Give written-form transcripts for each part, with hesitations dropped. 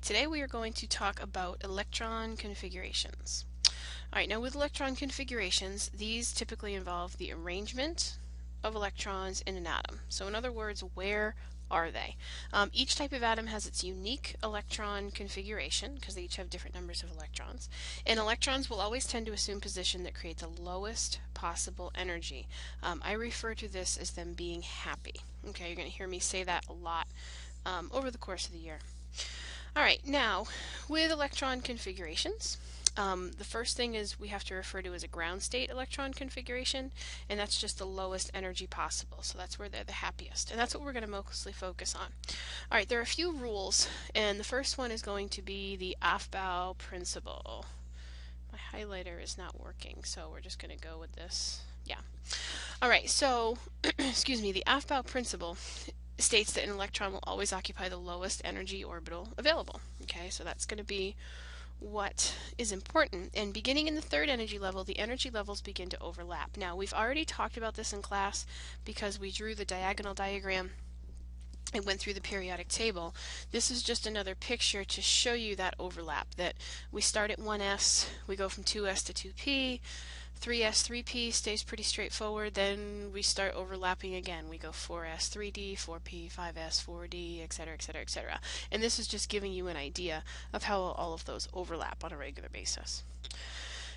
today we are going to talk about electron configurations. Alright, now with electron configurations, these typically involve the arrangement of electrons in an atom. So in other words, where are they? Each type of atom has its unique electron configuration because they each have different numbers of electrons. And electrons will always tend to assume position that create the lowest possible energy. I refer to this as them being happy. Okay, you're going to hear me say that a lot over the course of the year. Alright, now with electron configurations, the first thing is we have to refer to as a ground state electron configuration, and that's just the lowest energy possible. So that's where they're the happiest, and that's what we're going to mostly focus on. Alright, there are a few rules, and the first one is going to be the Aufbau Principle. My highlighter is not working, so we're just going to go with this. Yeah. Alright, so, excuse me, the Aufbau Principle states that an electron will always occupy the lowest energy orbital available. Okay, so that's going to be what is important. And beginning in the third energy level, the energy levels begin to overlap. Now, we've already talked about this in class because we drew the diagonal diagram and went through the periodic table. This is just another picture to show you that overlap, that we start at 1s, we go from 2s to 2p, 3s, 3p stays pretty straightforward, then we start overlapping again. We go 4s, 3d, 4p, 5s, 4d, etc., etc., etc. And this is just giving you an idea of how all of those overlap on a regular basis.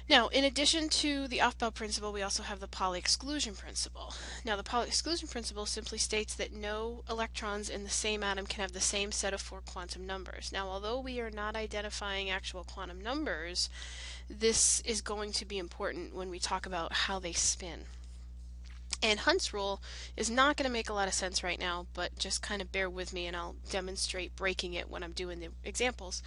Now, in addition to the Aufbau principle, we also have the Pauli exclusion principle. Now, the Pauli exclusion principle simply states that no electrons in the same atom can have the same set of 4 quantum numbers. Now, although we are not identifying actual quantum numbers, this is going to be important when we talk about how they spin. And Hund's rule is not going to make a lot of sense right now, but just kind of bear with me and I'll demonstrate breaking it when I'm doing the examples.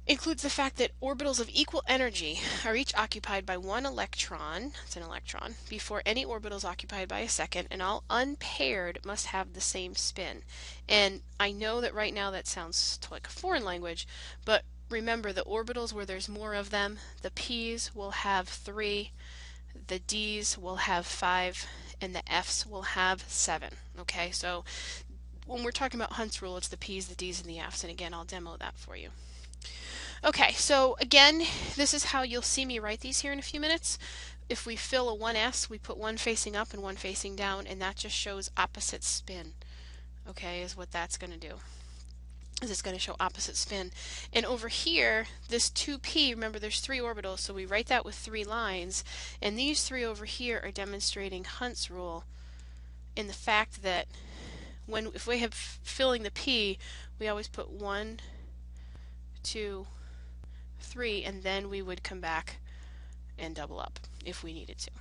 Includes the fact that orbitals of equal energy are each occupied by one electron, it's an electron, before any orbital is occupied by a second, and all unpaired must have the same spin. And I know that right now that sounds like a foreign language, but remember the orbitals where there's more of them, the p's will have 3, the d's will have 5, and the f's will have 7. Okay, so when we're talking about Hund's rule, it's the p's, the d's, and the f's, and again I'll demo that for you. Okay, so again, this is how you'll see me write these here in a few minutes. If we fill a 1s, we put one facing up and one facing down, and that just shows opposite spin. Okay, is what that's going to do. Is it's going to show opposite spin. And over here, this 2p, remember there's 3 orbitals, so we write that with 3 lines, and these 3 over here are demonstrating Hund's rule in the fact that if we have filling the p, we always put 1, 2, 3, and then we would come back and double up if we needed to.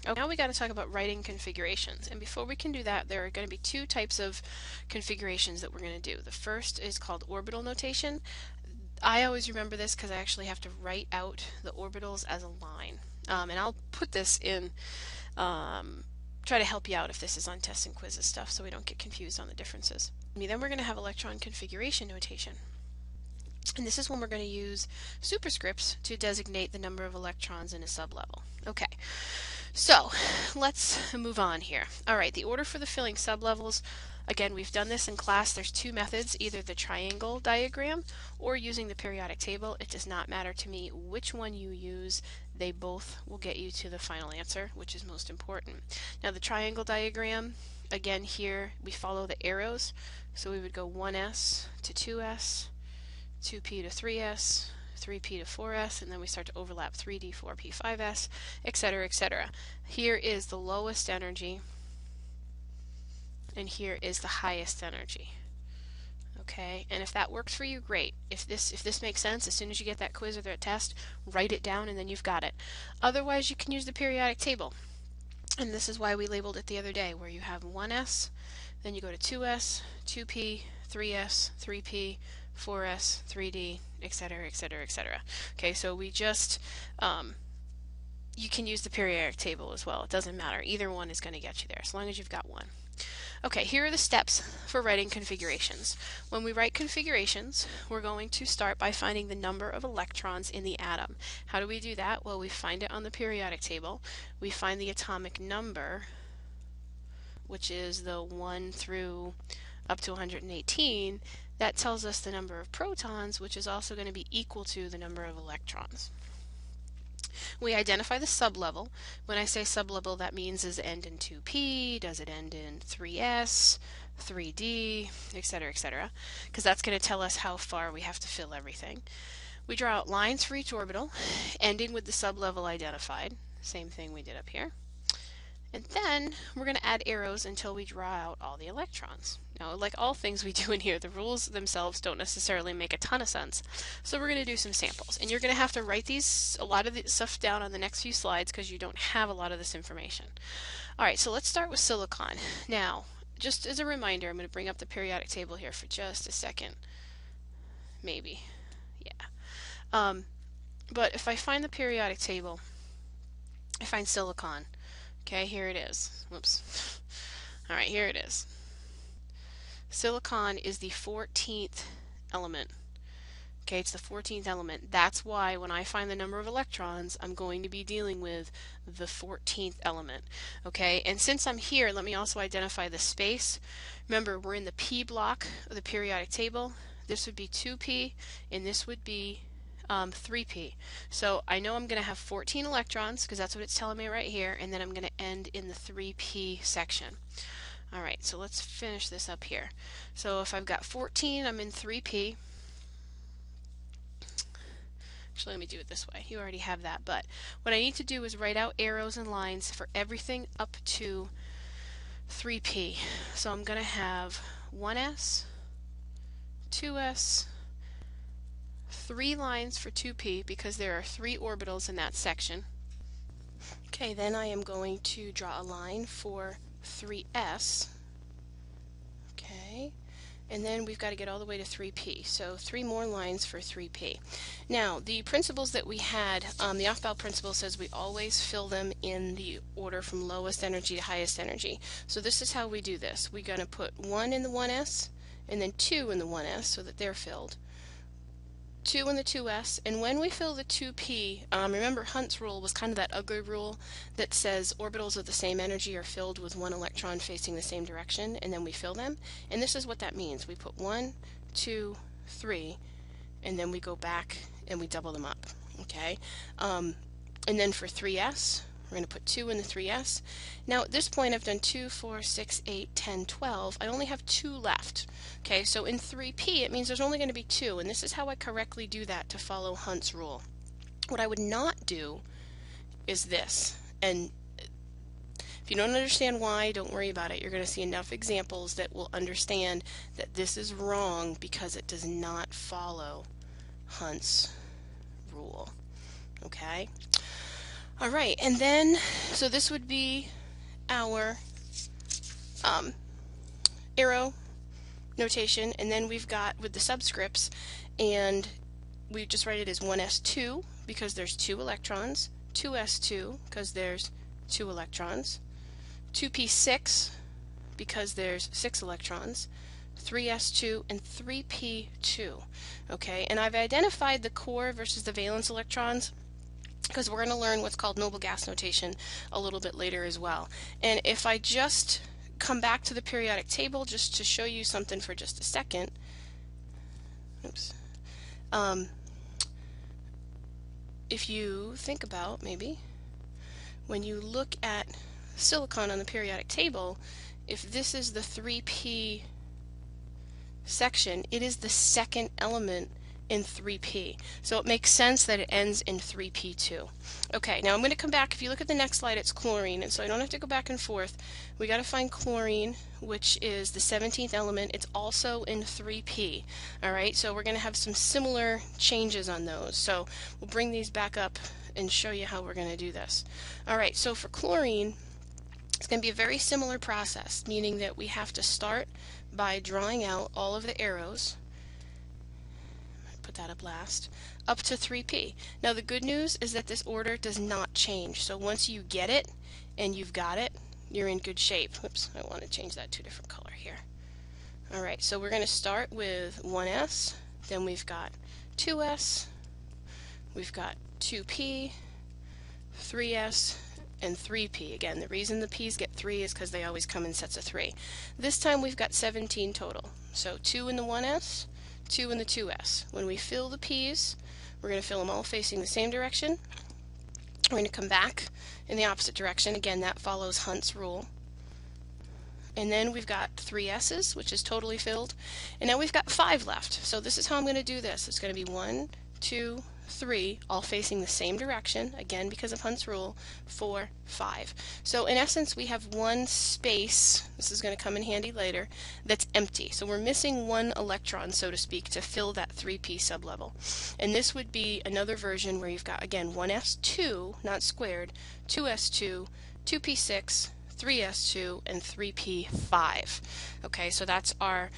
Okay, now we got to talk about writing configurations, and before we can do that, there are going to be 2 types of configurations that we're going to do. The first is called orbital notation. I always remember this because I actually have to write out the orbitals as a line, and I'll put this in, try to help you out if this is on tests and quizzes stuff so we don't get confused on the differences. Then we're going to have electron configuration notation. And this is when we're going to use superscripts to designate the number of electrons in a sublevel. Okay, so let's move on here. Alright, the order for the filling sublevels, again, we've done this in class. There's 2 methods, either the triangle diagram or using the periodic table. It does not matter to me which one you use. They both will get you to the final answer, which is most important. Now the triangle diagram, again here we follow the arrows. So we would go 1s to 2s, 2p to 3s, 3p to 4s, and then we start to overlap 3d, 4p, 5s, etc., etc. Here is the lowest energy, and here is the highest energy. Okay, and if that works for you, great. If this makes sense, as soon as you get that quiz or that test, write it down and then you've got it. Otherwise, you can use the periodic table. And this is why we labeled it the other day, where you have 1s, then you go to 2s, 2p, 3s, 3p, 4s, 3d, etc., etc., etc. Okay, so we just, you can use the periodic table as well. It doesn't matter. Either one is going to get you there, as long as you've got one. Okay, here are the steps for writing configurations. When we write configurations, we're going to start by finding the number of electrons in the atom. How do we do that? Well, we find it on the periodic table. We find the atomic number, which is the 1 through up to 118, that tells us the number of protons, which is also going to be equal to the number of electrons. We identify the sublevel. When I say sublevel, that means does it end in 2p, does it end in 3s, 3d, etc., because that's going to tell us how far we have to fill everything. We draw out lines for each orbital, ending with the sublevel identified. Same thing we did up here. And then we're going to add arrows until we draw out all the electrons. Now, like all things we do in here, the rules themselves don't necessarily make a ton of sense. So we're going to do some samples. And you're going to have to write a lot of the stuff down on the next few slides because you don't have a lot of this information. Alright, so let's start with silicon. Now, just as a reminder, I'm going to bring up the periodic table here for just a second. Maybe. Yeah. But if I find the periodic table, I find silicon. Okay, here it is. Whoops. All right, here it is. Silicon is the 14th element. Okay, it's the 14th element. That's why when I find the number of electrons, I'm going to be dealing with the 14th element. Okay, and since I'm here, let me also identify the space. Remember, we're in the P block of the periodic table. This would be 2p, and this would be 3p. So I know I'm going to have 14 electrons because that's what it's telling me right here, and then I'm going to end in the 3p section. Alright, so let's finish this up here. So if I've got 14, I'm in 3p. Actually, let me do it this way. You already have that, but what I need to do is write out arrows and lines for everything up to 3p. So I'm going to have 1s, 2s, 3 lines for 2p because there are 3 orbitals in that section. Okay, then I am going to draw a line for 3s. Okay, and then we've got to get all the way to 3p. So 3 more lines for 3p. Now, the principles that we had, the Aufbau Principle says we always fill them in the order from lowest energy to highest energy. So this is how we do this. We're going to put 1 in the 1s and then 2 in the 1s so that they're filled. 2 in the 2s, and when we fill the 2p, remember Hund's rule was kind of that ugly rule that says orbitals of the same energy are filled with 1 electron facing the same direction, and then we fill them. And this is what that means. We put 1, 2, 3, and then we go back and we double them up. Okay, and then for 3s, we're going to put 2 in the 3s. Now at this point I've done 2, 4, 6, 8, 10, 12. I only have 2 left. Okay, so in 3p it means there's only going to be 2, and this is how I correctly do that to follow Hund's rule. What I would not do is this, and if you don't understand why, don't worry about it. You're going to see enough examples that will understand that this is wrong because it does not follow Hund's rule. Okay? Alright, and then, so this would be our arrow notation, and then we've got with the subscripts, and we just write it as 1s2 because there's 2 electrons, 2s2 because there's 2 electrons, 2p6 because there's 6 electrons, 3s2, and 3p2. Okay, and I've identified the core versus the valence electrons because we're going to learn what's called noble gas notation a little bit later as well. And if I just come back to the periodic table just to show you something for just a second, oops, if you think about maybe when you look at silicon on the periodic table, if this is the 3p section, it is the second element in 3p. So it makes sense that it ends in 3p2. Okay, now I'm going to come back. If you look at the next slide, it's chlorine, and so I don't have to go back and forth. We got to find chlorine, which is the 17th element. It's also in 3p. Alright, so we're going to have some similar changes on those. So we'll bring these back up and show you how we're going to do this. Alright, so for chlorine, it's going to be a very similar process, meaning that we have to start by drawing out all of the arrows. Put that up last, up to 3p. Now the good news is that this order does not change. So once you get it and you've got it, you're in good shape. Whoops, I want to change that to a different color here. Alright, so we're going to start with 1s, then we've got 2s, we've got 2p, 3s, and 3p. Again, the reason the p's get 3 is because they always come in sets of 3. This time we've got 17 total. So 2 in the 1s, 2 in the 2s. When we fill the p's, we're going to fill them all facing the same direction. We're going to come back in the opposite direction. Again, that follows Hunt's rule. And then we've got 3 s's, which is totally filled. And now we've got 5 left. So this is how I'm going to do this. It's going to be 1, 2, 3, all facing the same direction, again because of Hunt's rule, 4, 5. So in essence we have one space, this is going to come in handy later, that's empty. So we're missing one electron, so to speak, to fill that 3p sublevel. And this would be another version where you've got, again, 1s2, not squared, 2s2, 2p6, 3s2, and 3p5. Okay, so that's our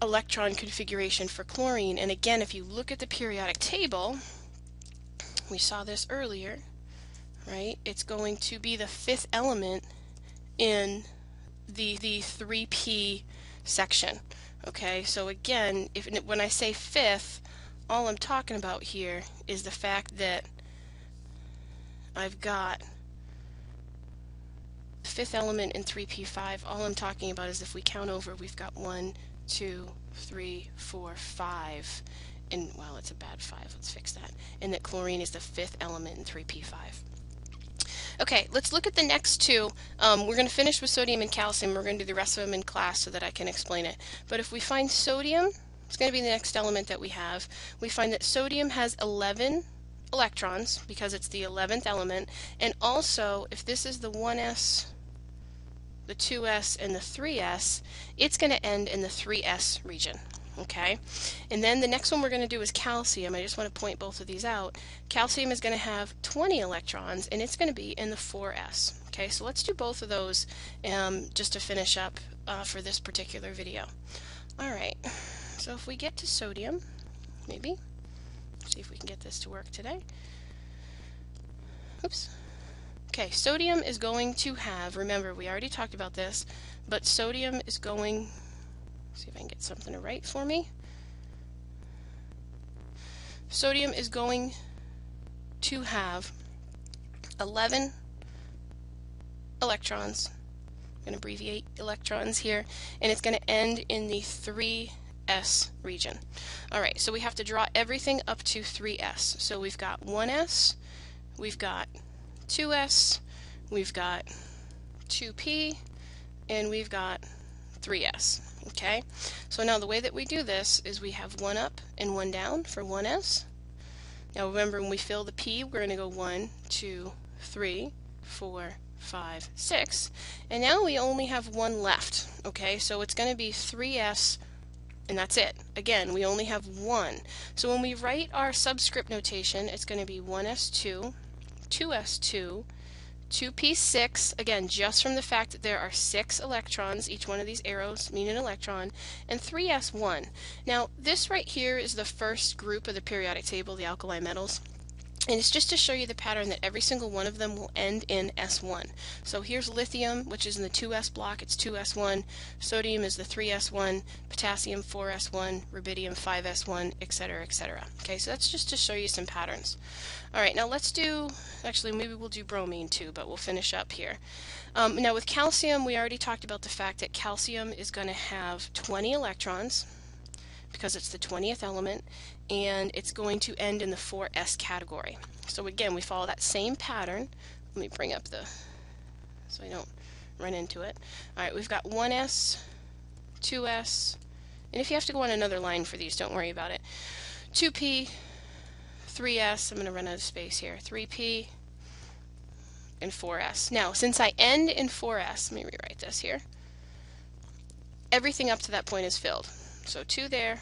electron configuration for chlorine. And again, if you look at the periodic table, we saw this earlier, right? It's going to be the 5th element in the 3p section. Okay, so again, when I say 5th, all I'm talking about here is the fact that I've got the 5th element in 3p5. All I'm talking about is if we count over, we've got 1, 2, 3, 4, 5, and well, it's a bad 5, let's fix that, and that chlorine is the 5th element in 3p5. Okay, let's look at the next two. We're going to finish with sodium and calcium. We're going to do the rest of them in class so that I can explain it. But if we find sodium, it's going to be the next element that we have. We find that sodium has 11 electrons because it's the 11th element, and also if this is the 1s, the 2s, and the 3s, it's going to end in the 3s region. Okay, and then the next one we're going to do is calcium. I just want to point both of these out. Calcium is going to have 20 electrons, and it's going to be in the 4s. Okay, so let's do both of those just to finish up for this particular video. Alright, so if we get to sodium, maybe, see if we can get this to work today. Oops. Okay, sodium is going to have, remember we already talked about this, but sodium is going, see if I can get something to write for me. Sodium is going to have 11 electrons. I'm going to abbreviate electrons here, and it's going to end in the 3s region. Alright, so we have to draw everything up to 3s. So we've got 1s, we've got 2s, we've got 2p, and we've got 3s. Okay, so now the way that we do this is we have 1 up and 1 down for 1s. Now remember, when we fill the p, we're going to go 1, 2, 3, 4, 5, 6, and now we only have 1 left. Okay, so it's going to be 3s, and that's it. Again, we only have 1. So when we write our subscript notation, it's going to be 1s2, 2s2, 2p6, again, just from the fact that there are 6 electrons, each one of these arrows mean an electron, and 3s1. Now, this right here is the first group of the periodic table, the alkali metals. And it's just to show you the pattern that every single one of them will end in S1. So here's lithium, which is in the 2s block, it's 2s1. Sodium is the 3s1, potassium 4s1, rubidium 5s1, etc., etc. Okay, so that's just to show you some patterns. Alright, now let's do, actually maybe we'll do bromine too, but we'll finish up here. Now with calcium, we already talked about the fact that calcium is going to have 20 electrons, because it's the 20th element, and it's going to end in the 4s category. So again, we follow that same pattern. Let me bring up so I don't run into it. Alright, we've got 1s, 2s, and if you have to go on another line for these, don't worry about it. 2p, 3s, I'm going to run out of space here, 3p, and 4s. Now, since I end in 4s, let me rewrite this here, everything up to that point is filled. So 2 there,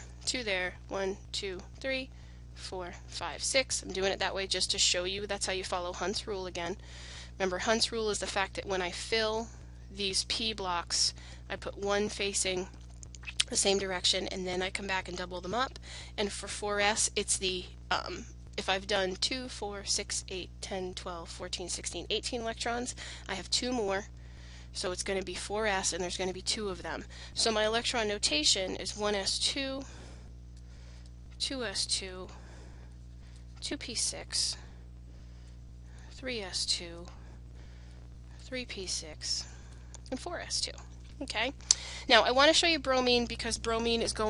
1, 2, 3, 4, 5, 6. I'm doing it that way just to show you that's how you follow Hunt's rule again. Remember, Hunt's rule is the fact that when I fill these p blocks, I put 1 facing the same direction, and then I come back and double them up. And for 4s, it's the, if I've done 2, 4, 6, 8, 10, 12, 14, 16, 18 electrons, I have 2 more. So it's going to be 4s, and there's going to be 2 of them. So my electron notation is 1s2, 2s2, 2p6, 3s2, 3p6, and 4s2. Okay, now I want to show you bromine because bromine is going